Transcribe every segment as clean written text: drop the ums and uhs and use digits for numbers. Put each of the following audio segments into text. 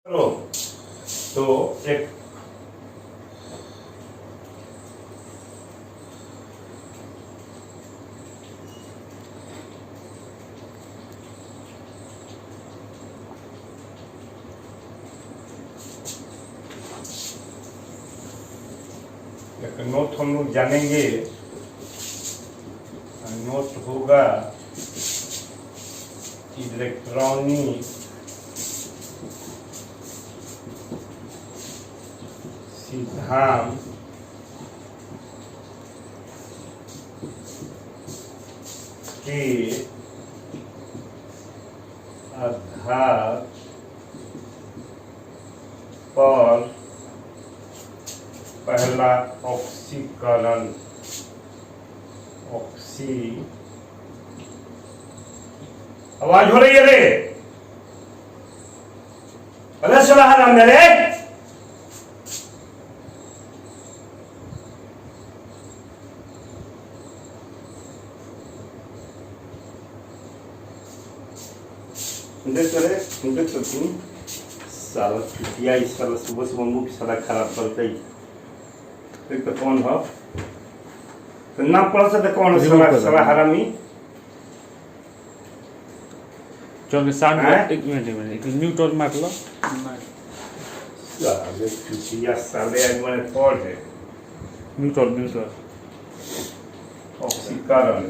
करो तो एक नोट हम लोग जानेंगे। नोट होगा इलेक्ट्रॉनिक सिद्धांत के आधार पर पहला ऑक्सीकरण आवाज हो रही है रे? अरे सलाह ना मेरे देख सकती सारा छुट्टिया इस साल सुबह सुबह मुख सारा खराब करते ही तो कौन हो तो ना पढ़ सकते कौन सारा हरामी चल साउंड एक मिनट एक म्यूट और मार लो साले छुट्टिया साले आज मैंने पढ़ है म्यूट और ऑक्सीकरण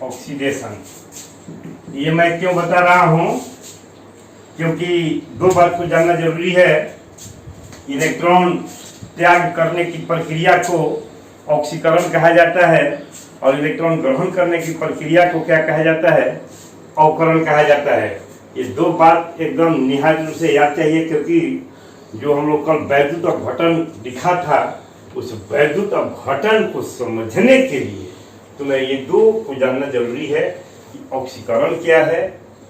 ऑक्सीडेशन। ये मैं क्यों बता रहा हूं क्योंकि दो बात को जानना जरूरी है। इलेक्ट्रॉन त्याग करने की प्रक्रिया को ऑक्सीकरण कहा जाता है और इलेक्ट्रॉन ग्रहण करने की प्रक्रिया को क्या कहा जाता है? अवकरण कहा जाता है। ये दो बात एकदम निहायत रूप से याद चाहिए क्योंकि जो हम लोग कल वैद्युत अपघटन दिखा था उस वैद्युत अपघटन को समझने के लिए तुम्हें ये दो को जानना जरूरी है कि ऑक्सीकरण क्या है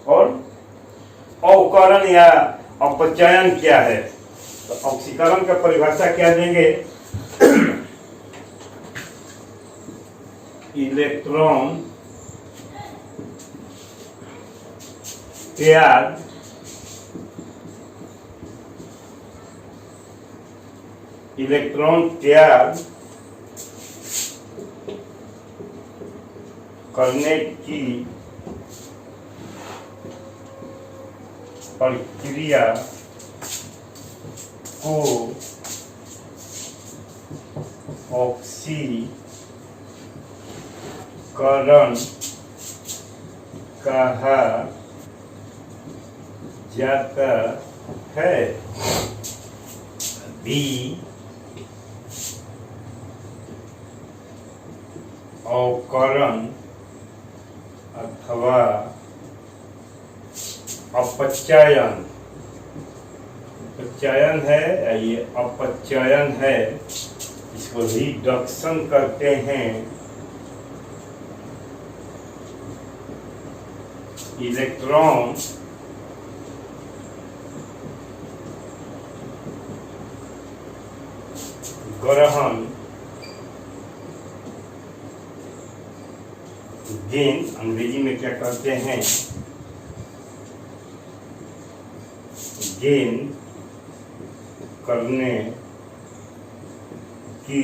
और अवकरण या अपचयन क्या है। तो ऑक्सीकरण का परिभाषा क्या देंगे? इलेक्ट्रॉन त्याग करने की प्रक्रिया को ऑक्सीकरण कहा जाता है। बी अवकरण अथवा अपचयन है ये अपचयन है। इसको रिडक्शन करते हैं। इलेक्ट्रॉन ग्रहण गेन अंग्रेजी में क्या कहते हैं? गेन करने की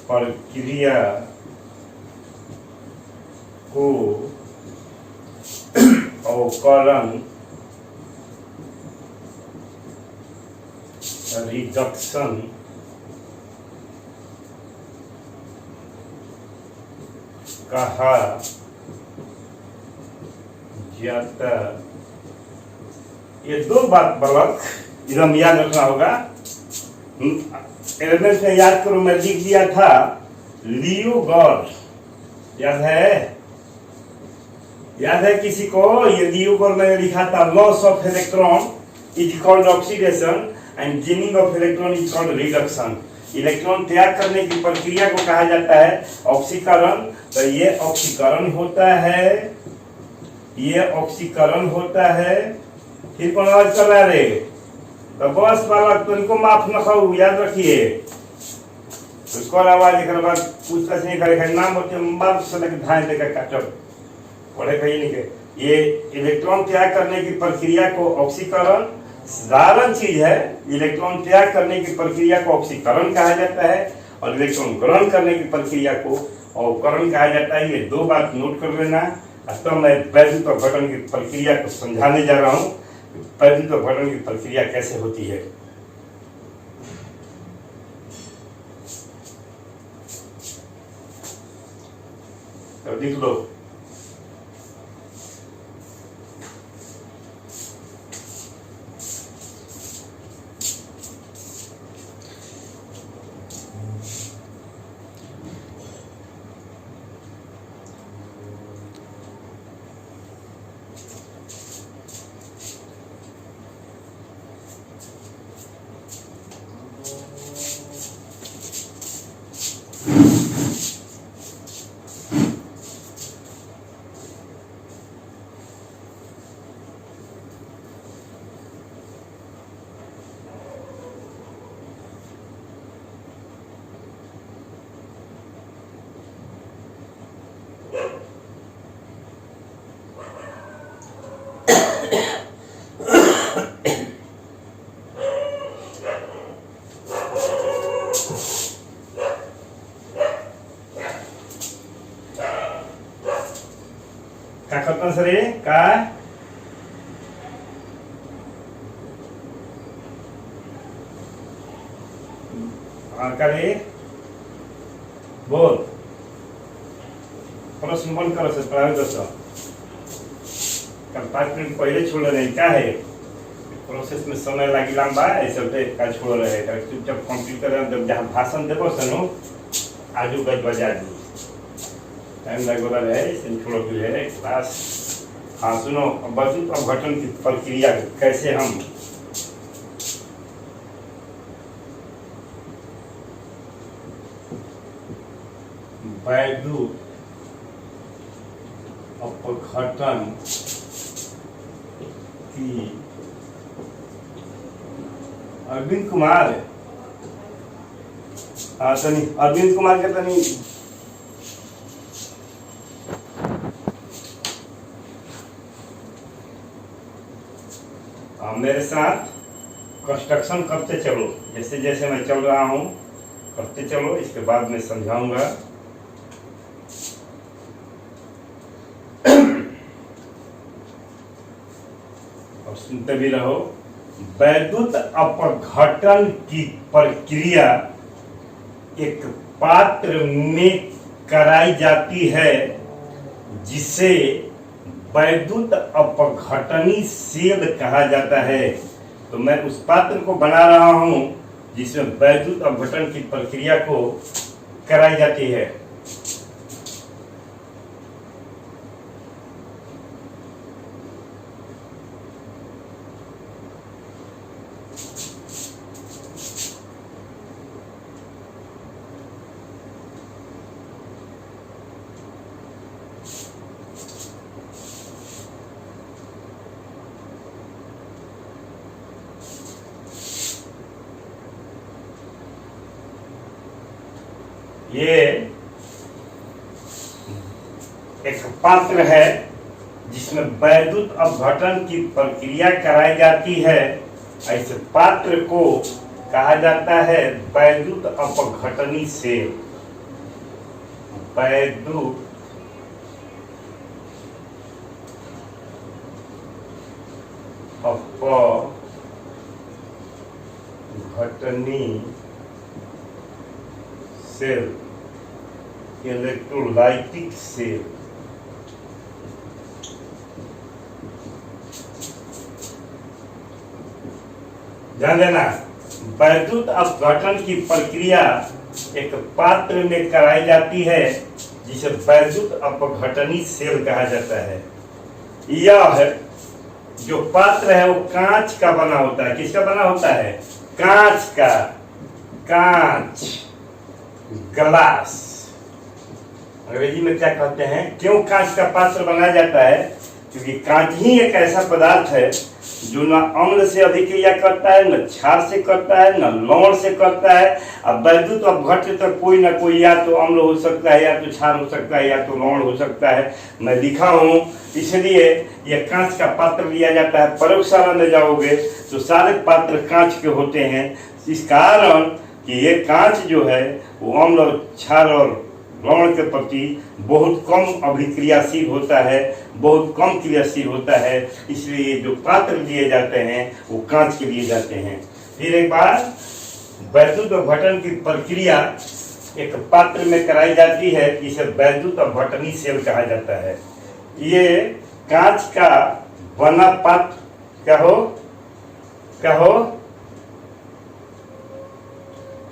प्रक्रिया को अवकरण रिडक्शन कहा जाता। ये दो बात बलक एकदम याद रखना होगा। 11th में याद करो मैं लिख दिया था लियो गॉड। याद है किसी को? ये लियो गॉड मैंने लिखा था loss of electron is called oxidation and gaining of electron is called reduction. Electron त्याग करने की प्रक्रिया को कहा जाता है ऑक्सीकरण। तो ये ऑक्सीकरण होता है, ये ऑक्सीकरण होता है। फिर कौन आवाज कर रहा है? तो बस बालक तुमको माफ न खाओ, याद रखिए। उसको आवाज एक बार पूछताछ नहीं करेगा नाम होते बाप से लगे धान देकर काटो पढ़े कहीं नहीं के। ये इलेक्ट्रॉन त्याग करने की प्रक्रिया को ऑक्सीकरण, साधारण चीज है। इलेक्ट्रॉन त्याग करने की प्रक्रिया को ऑक्सीकरण कहा जाता है और इलेक्ट्रॉन ग्रहण करने की प्रक्रिया को अवकरण कहा जाता है। ये दो बात नोट कर लेना। तो मैं वैद्युत अपघटन की प्रक्रिया को समझाने जा रहा हूँ। वैद्युत अपघटन की प्रक्रिया कैसे होती है। तो लिख लो, काय करता सर हे काय करे बोल प्रश्न बंद करो सर प्राइवेट दसो कल 5 मिनट पहले छोड़ रहे हैं। क्या है प्रोसेस में समय लगी लंबा ऐसे होते का छोड़ रहे हैं। चुपचाप कंप्लीट करें जब जहाँ भाषण देवो सनो आजू गज बजा दी टाइम लग रहा है इसे छोड़ो भी है क्लास। हाँ सुनो, वैद्युत अपघटन की प्रक्रिया कैसे हम वैद्युत अपघटन की अरविंद कुमार तनी अरविंद कुमार के तनी मेरे साथ कंस्ट्रक्शन करते चलो, जैसे जैसे मैं चल रहा हूँ करते चलो, इसके बाद मैं समझाऊंगा। और सुनते भी रहो। वैद्युत अपघटन की प्रक्रिया एक पात्र में कराई जाती है जिसे वैद्युत अपघटनी सेल कहा जाता है। तो मैं उस पात्र को बना रहा हूं जिसमें वैद्युत अपघटन की प्रक्रिया को कराई जाती है। ये एक पात्र है जिसमें वैद्युत अपघटन की प्रक्रिया कराई जाती है। ऐसे पात्र को कहा जाता है वैद्युत अपघटनी सेल। वैद्युत अपघटनी सेल, इलेक्ट्रोलाइटिक सेल। ध्यान देना, वैद्युत अपघटन की प्रक्रिया एक पात्र में कराई जाती है जिसे वैद्युत अपघटनी सेल कहा जाता है। यह जो पात्र है वो कांच का बना होता है। किसका बना होता है? कांच का। कांच, ग्लास अंग्रेजी में क्या कहते हैं। क्यों कांच का पात्र बनाया जाता है? क्योंकि कांच ही एक ऐसा पदार्थ है जो न अम्ल से अभिक्रिया करता है, न क्षार से करता है, न लवण से करता है। अब वैद्युत अपघट्य तक कोई ना कोई या तो अम्ल हो सकता है, या तो क्षार हो सकता है, या तो लवण हो सकता है। मैं लिखा हूँ, इसलिए यह कांच का पात्र लिया जाता है। प्रयोगशाला में जाओगे तो सारे पात्र कांच के होते हैं, इस कारण कि ये कांच जो है वो अम्ल, क्षार और लवण के प्रति बहुत कम अभिक्रियाशील होता है, बहुत कम क्रियाशील होता है। इसलिए जो पात्र लिए जाते हैं वो कांच के लिए जाते हैं। फिर एक बार वैद्युत अपघटन की प्रक्रिया एक पात्र में कराई जाती है, इसे वैद्युत अपघटनी सेल कहा जाता है। ये कांच का बना पात्र क्या हो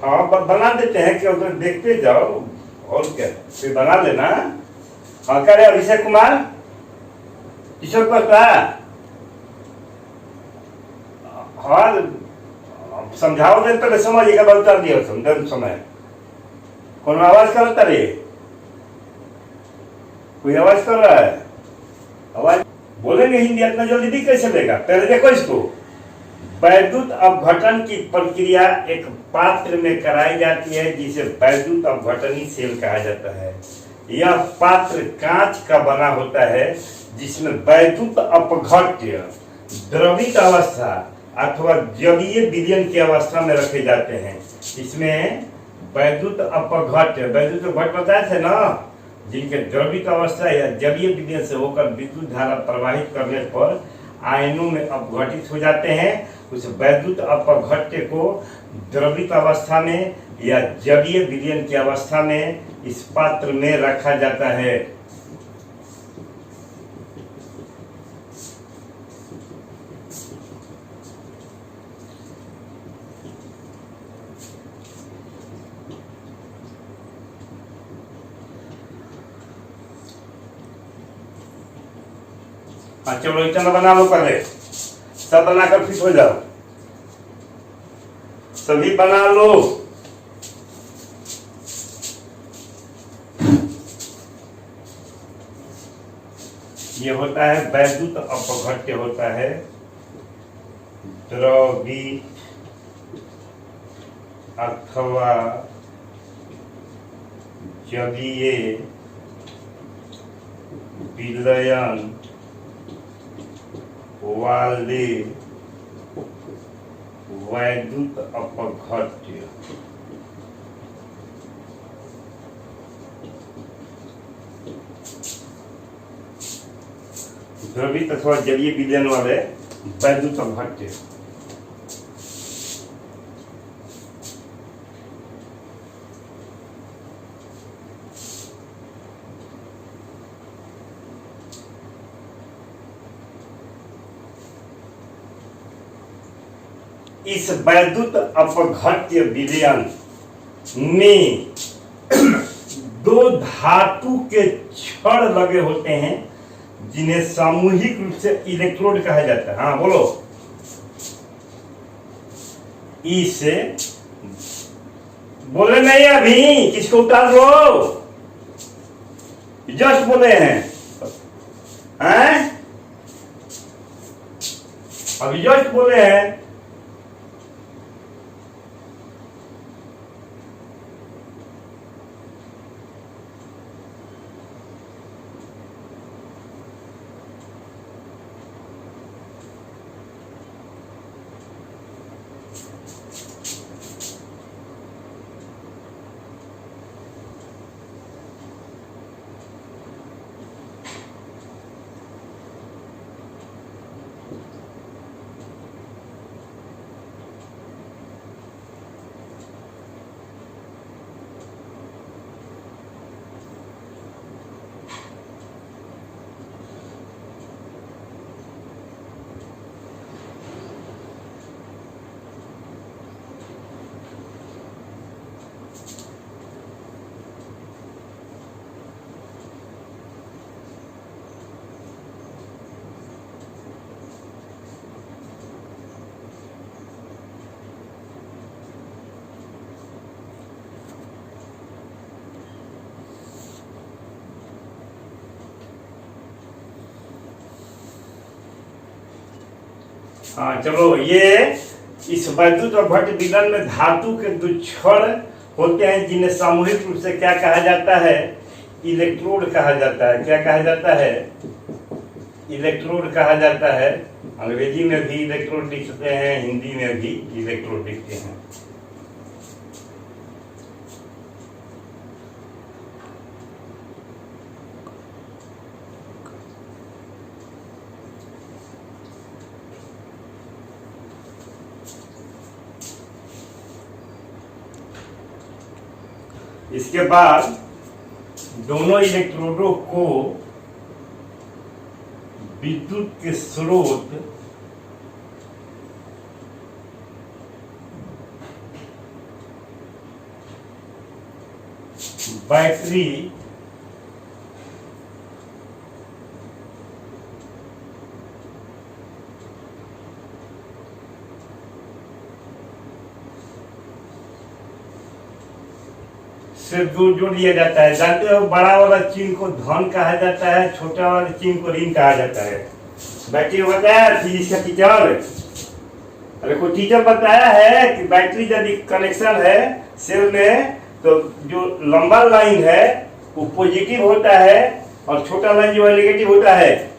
हाँ बना देते हैं, कि उधर देखते जाओ और क्या फिर बना लेना। हाँ क्या रे अभिषेक कुमार, किशोर करता हाँ समझाओ दे पहले, समझिएगा बहुत दिया समय। कौन आवाज करता रे? कोई आवाज कर रहा है? आवाज बोलेंगे हिंदी इतना जल्दी कैसे लेगा? पहले देखो इसको। वैद्युत अपघटन की प्रक्रिया एक पात्र में कराई जाती है, जिसे वैद्युत अपघटनी सेल कहा जाता है। यह पात्र कांच का बना होता है, जिसमें वैद्युत अपघट्य द्रवित अवस्था अथवा जलीय विलयन की अवस्था में रखे जाते हैं। इसमें वैद्युत अपघट्य बताए थे ना, जिनके द्रवित अवस्था या जलीय विलयन से होकर विद्युत धारा प्रवाहित करने पर आयनों में अपघटित हो जाते हैं। उस वैद्युत अपघट्य को द्रवित अवस्था में या जलीय विलयन की अवस्था में इस पात्र में रखा जाता है। हाँ चलो इतना बना लो, पहले सब बनाकर फिट हो जाओ, सभी बना लो। ये होता है वैद्युत अपघट्य, होता है द्रवित अथवा जलीय विलयन वाले वैद्युत अपघट्य। द्रवित अथवा जलीय विलयन वाले वैद्युत अपघट्य। इस वैद्युत अपघट्य विलयन में दो धातु के छड़ लगे होते हैं, जिन्हें सामूहिक रूप से इलेक्ट्रोड कहा जाता है। हाँ बोलो। इसे बोले नहीं, अभी किसको उतार लो, जस्ट बोले हैं अभी जस्ट बोले हैं। हाँ चलो, ये इस वैद्युत और भट्ट विलयन में धातु के दो क्षण होते हैं जिन्हें सामूहिक रूप से क्या कहा जाता है? इलेक्ट्रोड कहा जाता है। क्या कहा जाता है? इलेक्ट्रोड कहा जाता है। अंग्रेजी में भी इलेक्ट्रोड लिखते हैं, हिंदी में भी इलेक्ट्रोड लिखते हैं। इसके बाद दोनों इलेक्ट्रोडों को विद्युत के स्रोत बैटरी से जोड़ दिया जाता है। जानते हो, बड़ा वाला चिन्ह को धन कहा जाता है, छोटा वाला चिन्ह को ऋण कहा जाता है। बैटरी को बताया फिजिक्स का टीचर, अरे कोई टीचर बताया है कि बैटरी यदि कनेक्शन है सेल में तो जो लंबा लाइन है वो पॉजिटिव होता है और छोटा लाइन जो है नेगेटिव होता है।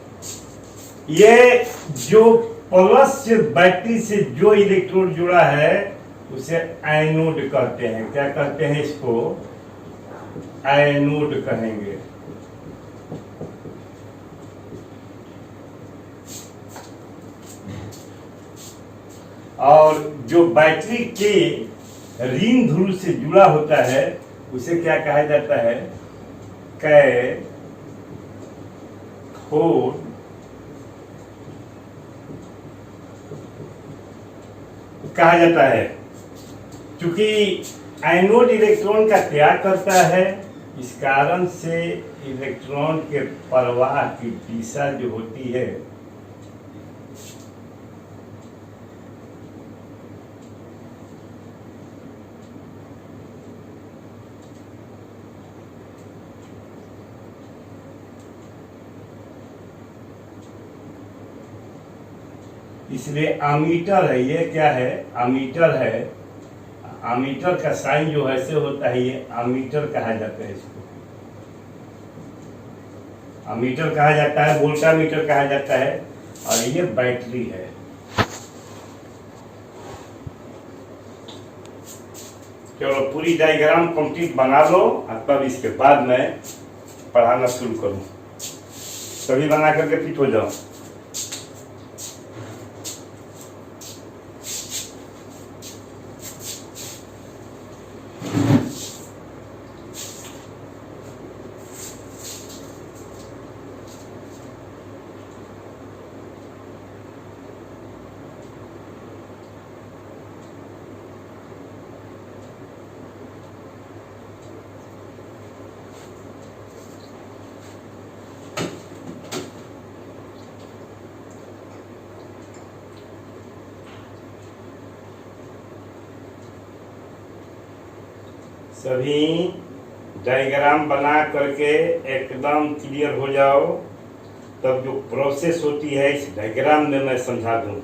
ये जो प्लस से बैटरी से जो इलेक्ट्रोड जुड़ा है उसे एनोड कहते हैं। क्या कहते हैं इसको? एनोड कहेंगे। और जो बैटरी के ऋण ध्रुव से जुड़ा होता है उसे क्या कहा जाता है? कैथोड कहा जाता है। क्योंकि एनोड इलेक्ट्रॉन का त्याग करता है, इस कारण से इलेक्ट्रॉन के प्रवाह की दिशा जो होती है इसलिए अमीटर है। ये क्या है? अमीटर है। अमीटर का साइन जो ऐसे होता है, ये अमीटर कहा जाता है। इसको अमीटर कहा जाता है, वोल्टामीटर कहा जाता है। और ये बैटरी है। चलो पूरी डायग्राम कंप्लीट बना लो और तब इसके बाद मैं पढ़ाना शुरू करूं। सभी बना करके फिट हो जाओ। सभी डायग्राम बना करके एकदम क्लियर हो जाओ, तब जो प्रोसेस होती है इस डायग्राम में मैं समझा दूं।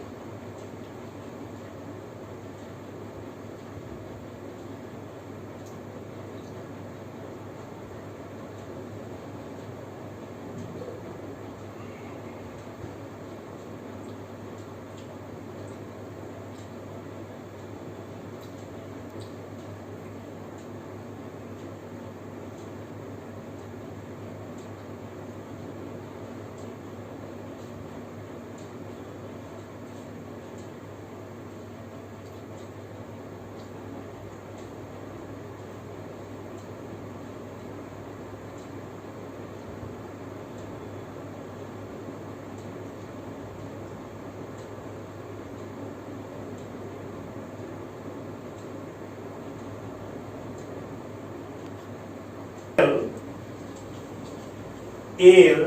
एल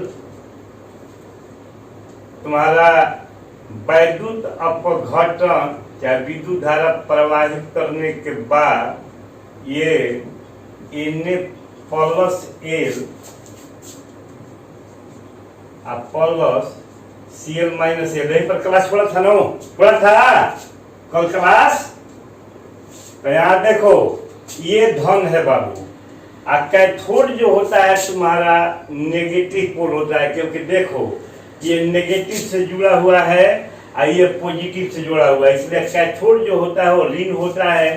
तुम्हारा वैद्युत अपघटन या विद्युत धारा प्रवाहित करने के बाद ये Na+L plus Cl minus L, यहीं पर क्लास पढ़ा था ना, पढ़ा था कल क्लास। तो यहाँ देखो ये धन है बाबू, और कैथोड जो होता है तुम्हारा नेगेटिव पोल होता है, क्योंकि देखो ये नेगेटिव से जुड़ा हुआ है और ये पॉजिटिव से जुड़ा हुआ है, इसलिए कैथोड जो होता है वो ऋण होता है,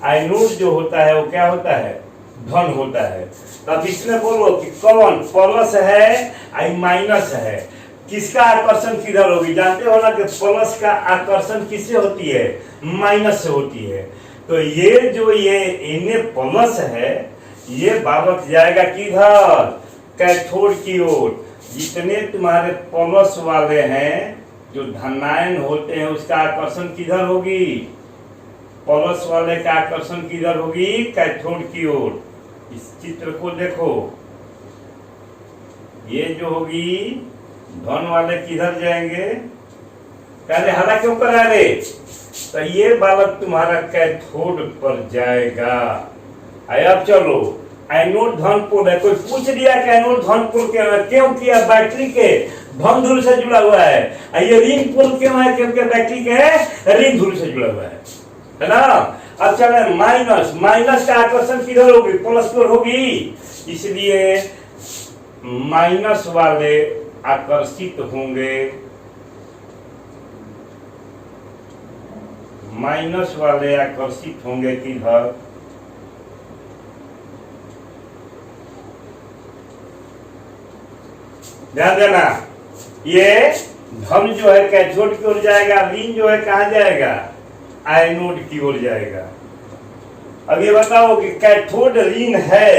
एनोड जो होता है वो क्या होता है, धन होता है। तब इसमें बोलो कि कौन प्लस है आई माइनस है, किसका आकर्षण किधर होगी, जानते हो ना कि प्लस का आकर्षण किससे होती है, माइनस से होती है। तो ये जो ये Na प्लस है ये बालक जाएगा किधर, कैथोड की ओर। जितने तुम्हारे प्लस वाले हैं जो धनायन होते हैं उसका आकर्षण किधर होगी, प्लस वाले का आकर्षण किधर होगी, कैथोड की ओर। इस चित्र को देखो, ये जो होगी धन वाले किधर जाएंगे, पहले हला क्यों करा रे, तो ये बालक तुम्हारा कैथोड पर जाएगा। अब चलो एनोड धन पोल है, कोई पूछ दिया कि एनोड धन पोल क्यों किया, बैटरी के धन ध्रुव से जुड़ा हुआ है। ये ऋण पोल क्यों है, क्योंकि बैटरी के ऋण ध्रुव से जुड़ा हुआ है ना। अब चले माइनस, माइनस का आकर्षण किधर होगी, प्लस की ओर होगी, इसलिए माइनस वाले आकर्षित होंगे, माइनस वाले आकर्षित होंगे किधर, ध्यान देना। ये धन जो है कैथोड की ओर जाएगा, ऋण जो है कहां जाएगा, एनोड की ओर जाएगा। अब ये बताओ कि कैथोड ऋण है,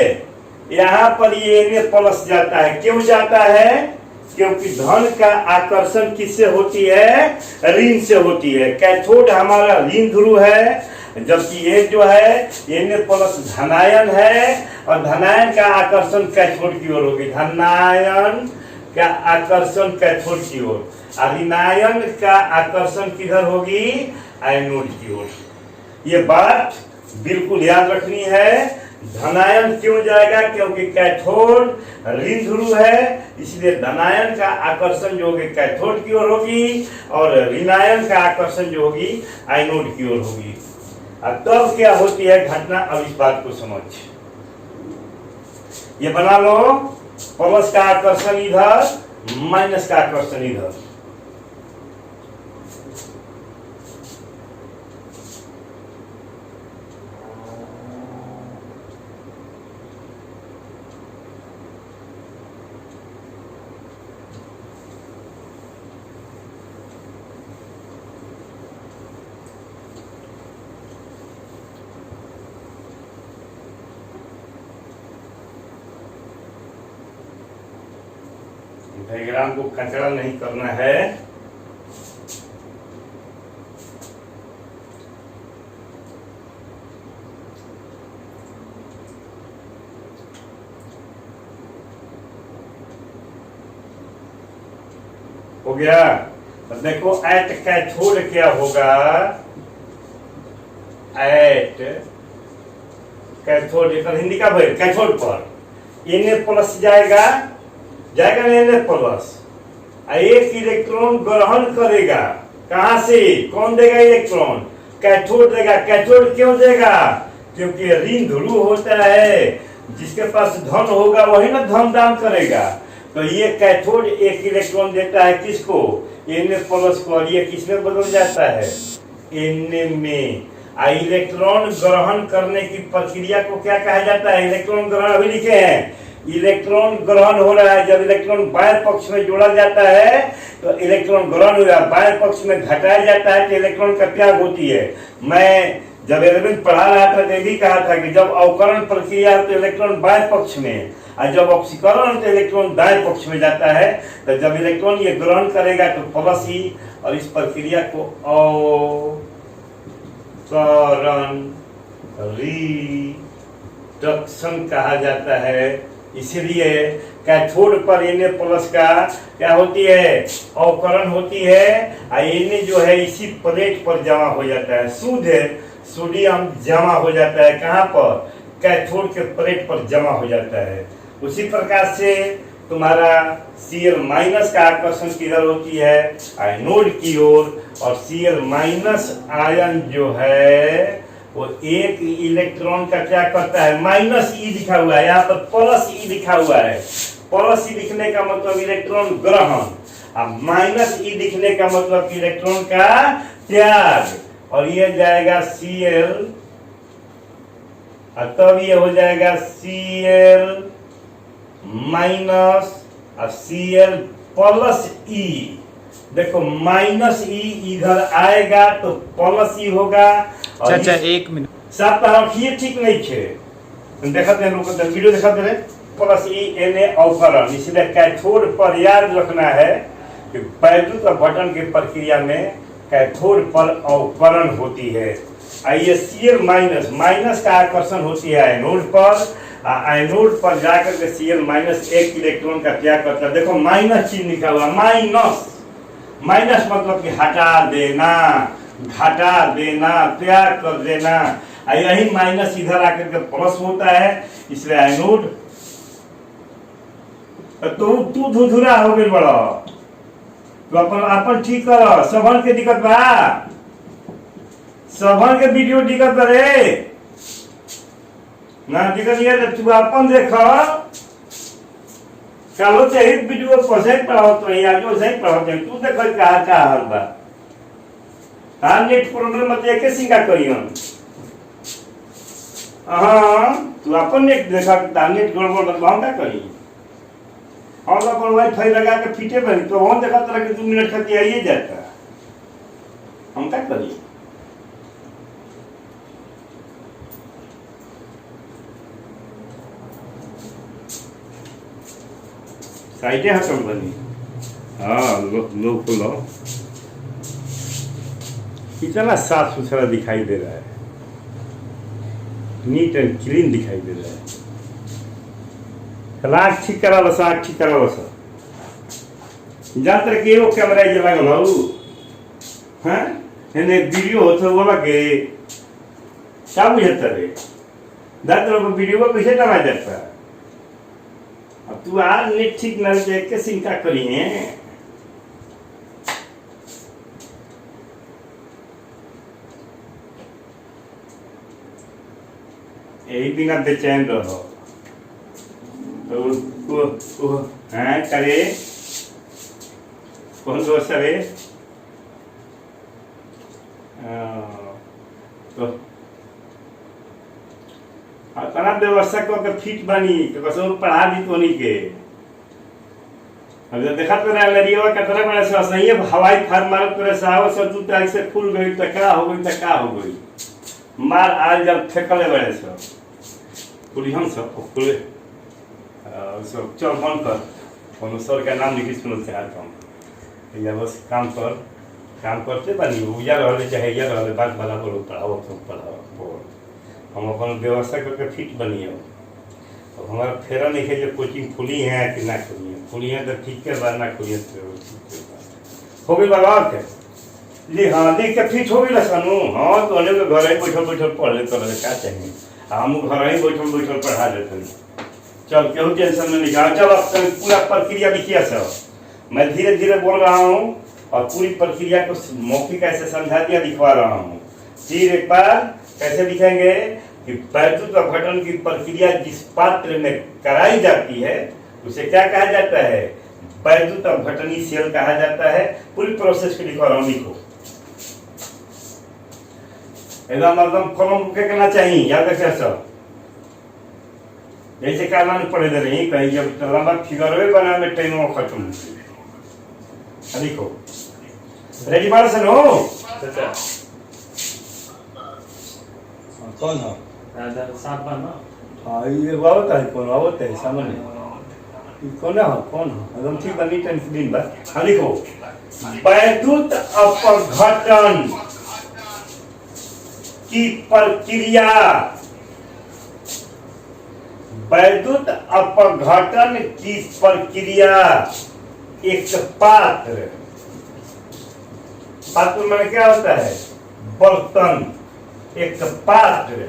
यहाँ पर ये Na प्लस जाता है, क्यों जाता है, क्योंकि धन का आकर्षण किससे होती है, ऋण से होती है। कैथोड हमारा ऋण ध्रुव है, जबकि ये जो है Na प्लस धनायन है, और धनायन का आकर्षण कैथोड की ओर होगी, धनायन का आकर्षण कैथोड की ओर, और ऋणायन का आकर्षण किधर होगी, एनोड की ओर। ये बात बिल्कुल याद रखनी है। धनायन क्यों जाएगा, क्योंकि कैथोड ऋण ध्रुव है, इसलिए धनायन का आकर्षण जो होगी कैथोड की ओर होगी, और ऋणायन का आकर्षण जो होगी एनोड की ओर होगी। अब तब क्या होती है घटना, अब इस बात को समझ, ये बना लो, प्लस का आकर्षण इधर, माइनस का आकर्षण इधर। डायग्राम को कचरा नहीं करना है। हो गया। अब देखो एट कैथोड क्या होगा, एट कैथोड हिंदी का भाई कैथोड पर Na प्लस जाएगा, जाएगा Na प्लस, एक इलेक्ट्रॉन ग्रहण करेगा, कहां से, कौन देगा इलेक्ट्रॉन, कैथोड देगा। कैथोड क्यों देगा, क्योंकि ऋण ध्रुव होता है, जिसके पास धन होगा वही ना धन दान करेगा। तो ये कैथोड एक इलेक्ट्रॉन देता है किसको, Na प्लस को, और ये किसमें बदल जाता है, Na में। इलेक्ट्रॉन ग्रहण करने की प्रक्रिया को क्या कहा जाता है, इलेक्ट्रॉन ग्रहण अभी लिखे हैं, इलेक्ट्रॉन ग्रहण हो रहा है। जब इलेक्ट्रॉन बाएं पक्ष में जोड़ा जाता है तो इलेक्ट्रॉन ग्रहण हो रहा है, बाएं पक्ष में घटाया जाता है तो इलेक्ट्रॉन का त्याग होती है। मैं जब 11वीं पढ़ा रहा था तो भी कहा था कि जब अवकरण प्रक्रिया तो इलेक्ट्रॉन बाएं पक्ष में, और जब ऑक्सीकरण तो इलेक्ट्रॉन दाएं पक्ष में जाता है। तो जब इलेक्ट्रॉन ये ग्रहण करेगा तो प्लस ही, और इस प्रक्रिया को अवकरण रिडक्शन कहा जाता है। इसलिए कैथोड पर Na प्लस का क्या होती है, अवकरण होती है, और Na जो है इसी प्लेट पर जमा हो जाता है, शुद्ध सोडियम जमा हो जाता है, कहाँ पर, कैथोड के प्लेट पर जमा हो जाता है। उसी प्रकार से तुम्हारा Cl माइनस का आकर्षण किधर होती है, एनोड की ओर। और Cl माइनस आयन जो है वो एक इलेक्ट्रॉन का क्या करता है, माइनस ई लिखा हुआ है, यहाँ पर प्लस ई लिखा हुआ है। प्लस ई लिखने का मतलब इलेक्ट्रॉन ग्रहण, अब माइनस ई लिखने का मतलब इलेक्ट्रॉन का त्याग। और ये जाएगा Cl, और तब ये हो जाएगा Cl माइनस और Cl प्लस ई। देखो माइनस ई इधर आएगा तो प्लस ई होगा। चाचा एक मिनट साथ रखिए, ठीक नहीं थे देखते हैं लोग वीडियो दिखाते रहे। प्लस ई एन ए अवकरण, इसलिए कैथोड पर याद रखना है कि वैद्युत अपघटन की प्रक्रिया में कैथोड पर अवकरण होती है। आइए Cl माइनस, माइनस का आकर्षण होती है एनोड पर, एनोड पर जाकर के Cl माइनस एक इलेक्ट्रॉन का त्याग करता है। देखो माइनस चिन्ह लिखा हुआ, माइनस, माइनस मतलब कि हटा देना, घटा देना, त्याग कर देना। यही माइनस इधर आकर के प्लस होता है, इसलिए एनोड। तो तू धुधुरा हो गई बड़ा, तो अपन ठीक कर। सभन के दिक्कत बा, सभन के वीडियो दिक्कत करे ना, दिक्कत ये तू अपन देख। चलो चाहिए वीडियो पसे पढ़ाओ तो यहाँ जो सही पढ़ाओ, तू देख का हाल बा। हाँ नेट प्रॉब्लम मत एक सिंगा करियो। हाँ तू अपन नेट देखा, नेट गड़बड़ बताओ क्या करी। और अपन वाईफाई लगा के फीटे बनी तो वहां देखा तरह के 2 मिनट खाती आइए जाता, हम क्या करिए। साइडे हटम बनी। हाँ लो खोलो, कितना साफ सुथरा दिखाई दे रहा है, नीट एंड क्लीन दिखाई दे रहा है। आँख ठीक करा बस, आँख ठीक करा बस। जातर के वो कैमरा ये लगा लो, हाँ इन्हें वीडियो हो तो बोला के क्या बुझता रे, जातर को वीडियो को कैसे डरा जाता है। अब तू आज नेट ठीक न देख के सिंका करी है। यही बिना बेचैन रहो तो हाँ करे कौन दोस्त रे। तो तना व्यवस्था करके फिट बनी तो कसो पढ़ा दी तो नहीं के। अब जब देखा तो लड़िया कतरा बड़ा सा सही है, हवाई फार मार तो साहब सब तू टाइम से फूल गई तो क्या हो गई, तो क्या हो गई मार आज जब फेंकले बड़े सब पूरी हम सब पूरे सब चल बंद कर, कौन सर का नाम लिखी सुनो से आज हम या बस काम कर, काम करते बनी उजा रहले चाहे या रहले बात भला बोलो पढ़ाओ तो पढ़ाओ। हम अपन व्यवस्था करके फिट बनिए। तो हमारा फेरा नहीं है जो कोचिंग खुली है कि ना खुली है, खुली है तो ठीक के बाद ना खुली है तो हो गई बाबा के जी। हाँ देख के फिट हो गई सानू। हाँ तो अने घर ही बैठल बैठल पढ़ ले तो क्या चाहिए, हम घर ही बैठल बैठल पढ़ा देते। चल क्यों टेंशन में नहीं जाओ। चल अब पूरा प्रक्रिया लिखिए सर, मैं धीरे धीरे बोल रहा हूँ और पूरी प्रक्रिया को मौखिक ऐसे समझा दिया दिखवा रहा हूँ। फिर एक बार कैसे लिखेंगे कि वैद्युत अपघटन की प्रक्रिया जिस पात्र में कराई जाती है उसे क्या कहा जाता है, वैद्युत अपघटनी सेल कहा जाता है। पूरी प्रोसेस को लिखवा रहा हूँ, लिखो एकदम कलम के करना चाहिए, याद रखिए सब। जैसे काला में पढ़े दे रही कहीं जब लंबा फिगर बना में टाइम खत्म लिखो। रेडी मारो सर हो कौन हो साफ बना। हाँ ये आवत है, कौन आवत है सामने कौन हो, कौन हो एकदम ठीक बनी टेंशन दिन बस। हाँ लिखो वैद्युत अपघटन की प्रक्रिया, वैद्युत अपघटन की प्रक्रिया एक पात्र, पात्र में क्या होता है बर्तन, एक पात्र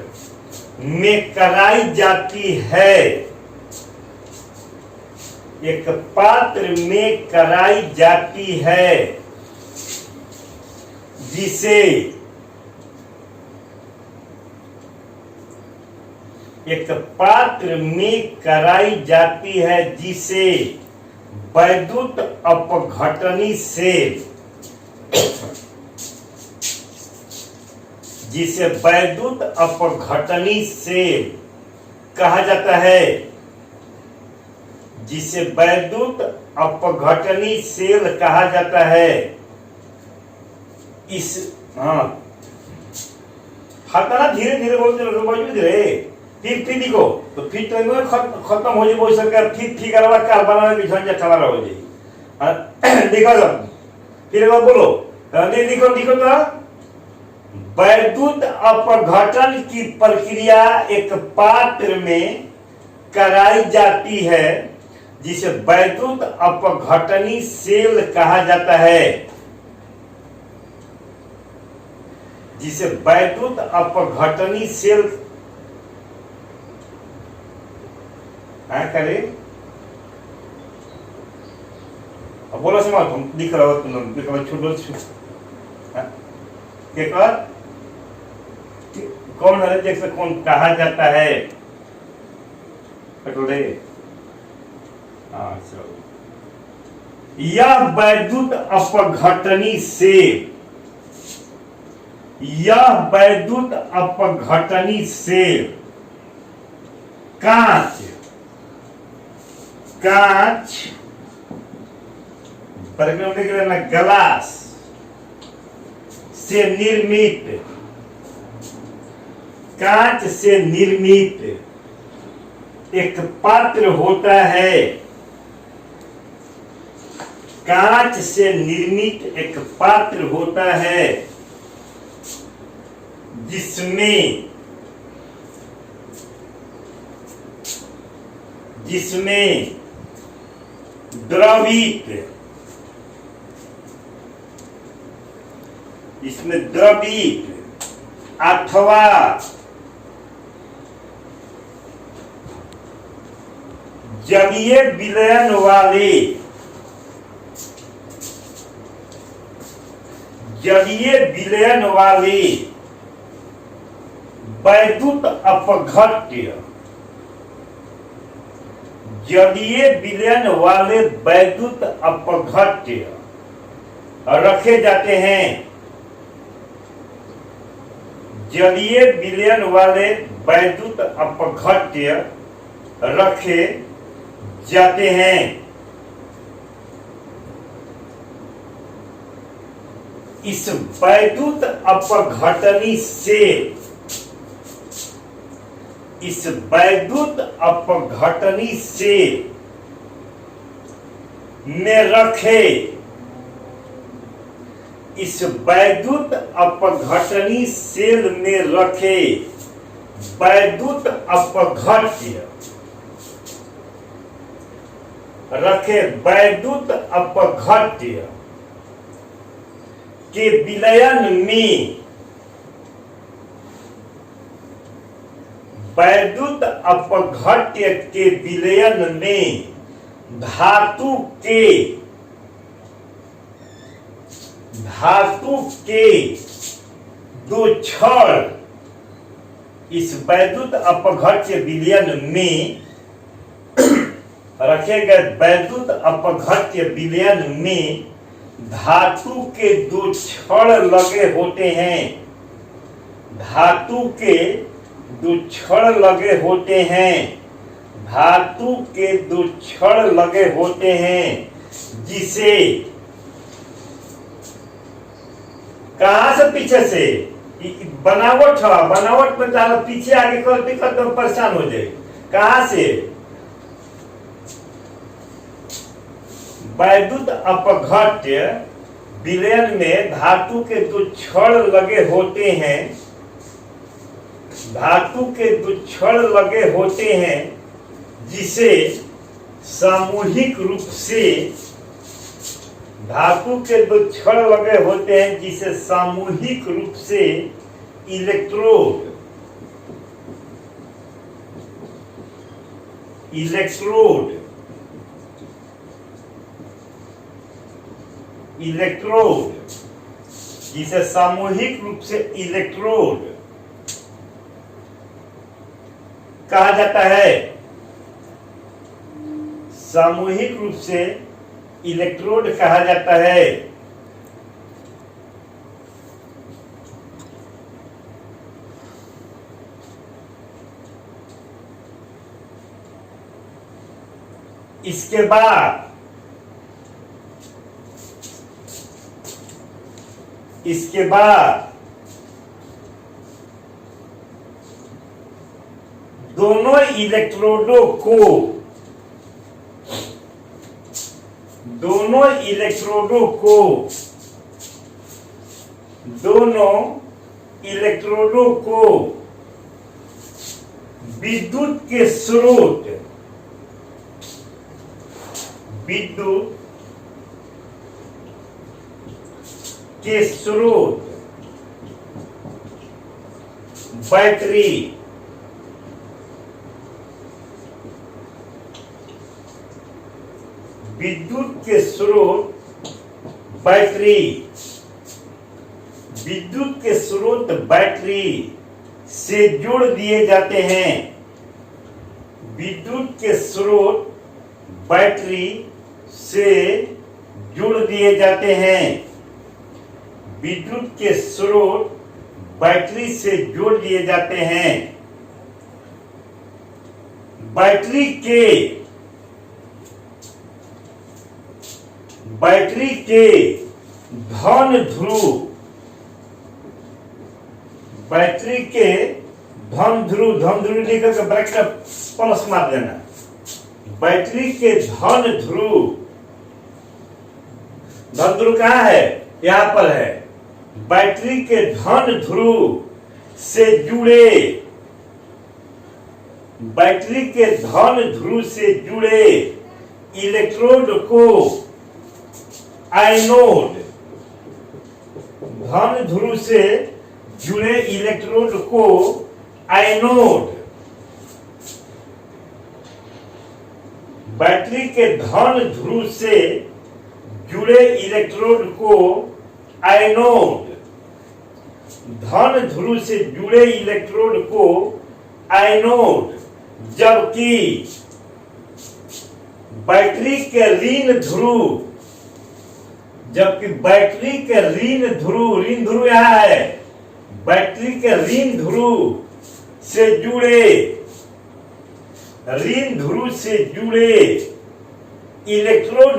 में कराई जाती है। एक पात्र में कराई जाती है जिसे एक पात्र में कराई जाती है जिसे वैद्युत अपघटनी से जिसे वैद्युत अपघटनी से कहा जाता है, जिसे वैद्युत अपघटनी सेल कहा जाता है। इस हटाना धीरे धीरे बोलते रहे, फिर देखो तो फिर तो खत्म हो जाए सरकार, फिर करवा काल बनाने की झंझट ठहरा हो जाए। देखो जब फिर एक बार बोलो, लिखो तो वैद्युत अपघटन की प्रक्रिया एक पात्र में कराई जाती है जिसे वैद्युत अपघटनी सेल कहा जाता है, जिसे वैद्युत अपघटनी सेल करे। अब बोलो समाज तुम दिख रहा हो, तुम दिख रहा छोड़ कौन है देख सकते कौन कहा जाता है। यह वैद्युत अपघटनी से, यह वैद्युत अपघटनी से कांच ग्लास से निर्मित, कांच से निर्मित एक पात्र होता है, कांच से निर्मित एक पात्र होता है जिसमें द्रवित, इसमें द्रवित अथवा जलीय विलयन वाले, जलीय विलयन वाले वैद्युत अपघट्य, जलीय विलयन वाले वैद्युत अपघट्य रखे जाते हैं, जलीय विलयन वाले वैद्युत अपघट्य रखे जाते हैं। इस वैद्युत अपघटनी से, इस वैद्युत अपघटनी से में रखे, इस वैद्युत अपघटनी सेल में रखे वैद्युत अपघट्य, रखे वैद्युत अपघट्य के विलयन में, वैद्युत अपघट्य के विलयन में धातु के दो छड़, इस वैद्युत अपघट्य विलयन में रखे गए वैद्युत अपघट्य विलयन में धातु के दो छड़ लगे होते हैं, धातु के दो छड़ लगे होते हैं, धातु के दो छड़ लगे होते हैं, जिसे कहां से पीछे से बनावट में ज्यादा पीछे आगे करते करते परेशान हो जाए। कहां से वैद्युत अपघट्य विलयन में धातु के दो छड़ लगे होते हैं, धातु के दो छड़ लगे होते हैं, जिसे सामूहिक रूप से, धातु के दो छड़ लगे होते हैं जिसे सामूहिक रूप से इलेक्ट्रोड इलेक्ट्रोड, जिसे सामूहिक रूप से इलेक्ट्रोड कहा जाता है, सामूहिक रूप से इलेक्ट्रोड कहा जाता है। इसके बाद दोनों इलेक्ट्रोडों को विद्युत के स्रोत बैटरी विद्युत के स्रोत बैटरी से जोड़ दिए जाते हैं। विद्युत के स्रोत बैटरी से जुड़ दिए जाते हैं। विद्युत के स्रोत बैटरी से जोड़ दिए जाते हैं। बैटरी के धन ध्रुव लेकर के ब्रैकेट प्लस मार देना। बैटरी के धन ध्रुव कहाँ है? यहां पर है। बैटरी के धन ध्रुव से जुड़े इलेक्ट्रोड को आयनोड, धन ध्रुव से जुड़े इलेक्ट्रोड को आयनोड, बैटरी के धन ध्रुव से जुड़े इलेक्ट्रोड को आयनोड, धन ध्रुव से जुड़े इलेक्ट्रोड को आयनोड, जबकि बैटरी के ऋण ध्रुव यहां है। बैटरी के ऋण ध्रुव से जुड़े इलेक्ट्रोड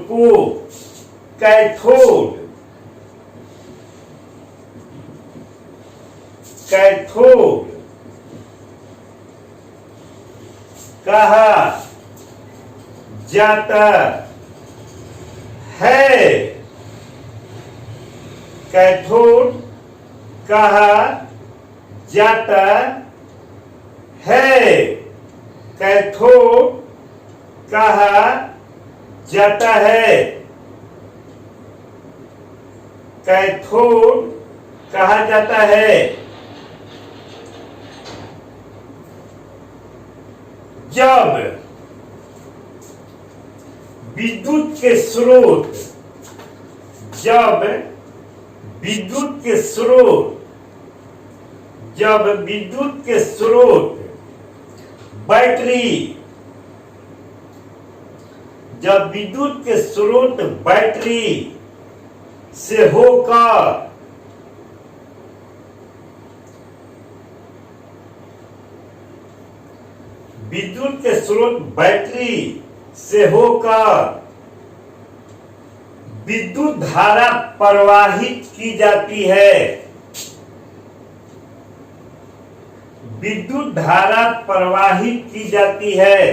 को कैथोड कहा जाता है। कैथोड कहा जाता है। कैथोड कहा जाता है। कैथोड कहा जाता है। जब विद्युत के स्रोत बैटरी से होकर विद्युत धारा प्रवाहित की जाती है।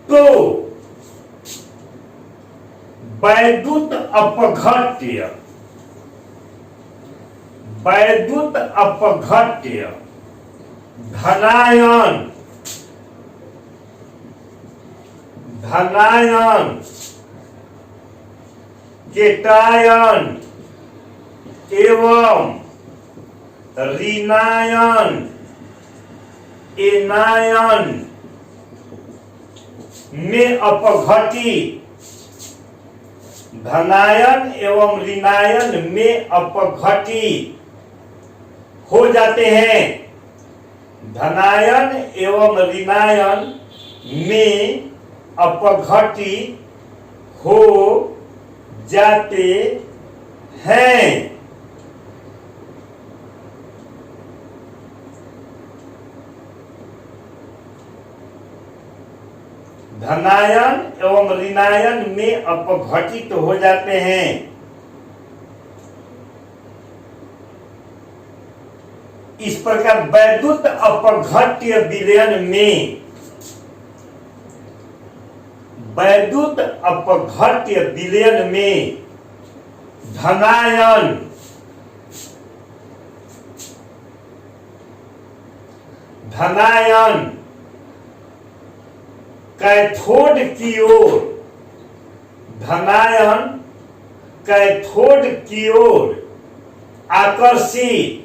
तो वैद्युत अपघट्य धनायन केटायन एवं ऋणायन एनायन में अपघटी धनायन एवं ऋणायन में अपघटी हो जाते हैं। धनायन एवं ऋणायन में अपघटी हो जाते हैं। धनायन एवं ऋणायन में अपघटित हो जाते हैं। इस प्रकार वैद्युत अपघट्य विलयन में वैद्युत अपघट्य विलयन में धनायन कैथोड की ओर धनायन कैथोड की ओर आकर्षित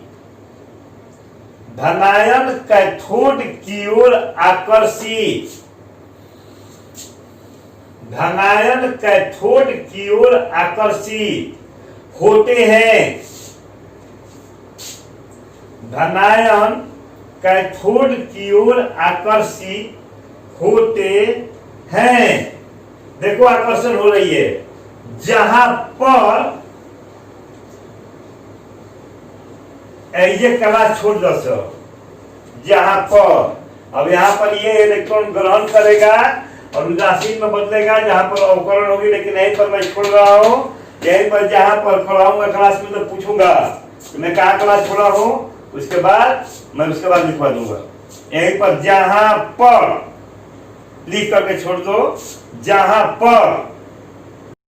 धनायन कैथोड की ओर आकर्षित धनायन कैथोड की ओर आकर्षित होते हैं। धनायन कैथोड की ओर आकर्षित होते हैं। देखो आकर्षण हो रही है जहां पर ये क्लास छोड़ दो सर, जहां पर अब यहाँ पर ये इलेक्ट्रॉन ग्रहण करेगा और उदासीन में बदलेगा जहां पर अवकरण होगी, लेकिन यहीं पर मैं छोड़ रहा हूं। यहीं पर जहां पर खोलाऊंगा क्लास में तो पूछूंगा तो मैं कहाँ क्लास छोड़ा हूं, उसके बाद मैं उसके बाद लिखवा दूंगा। यहीं पर जहां पर लिख करके छोड़ दो, जहां पर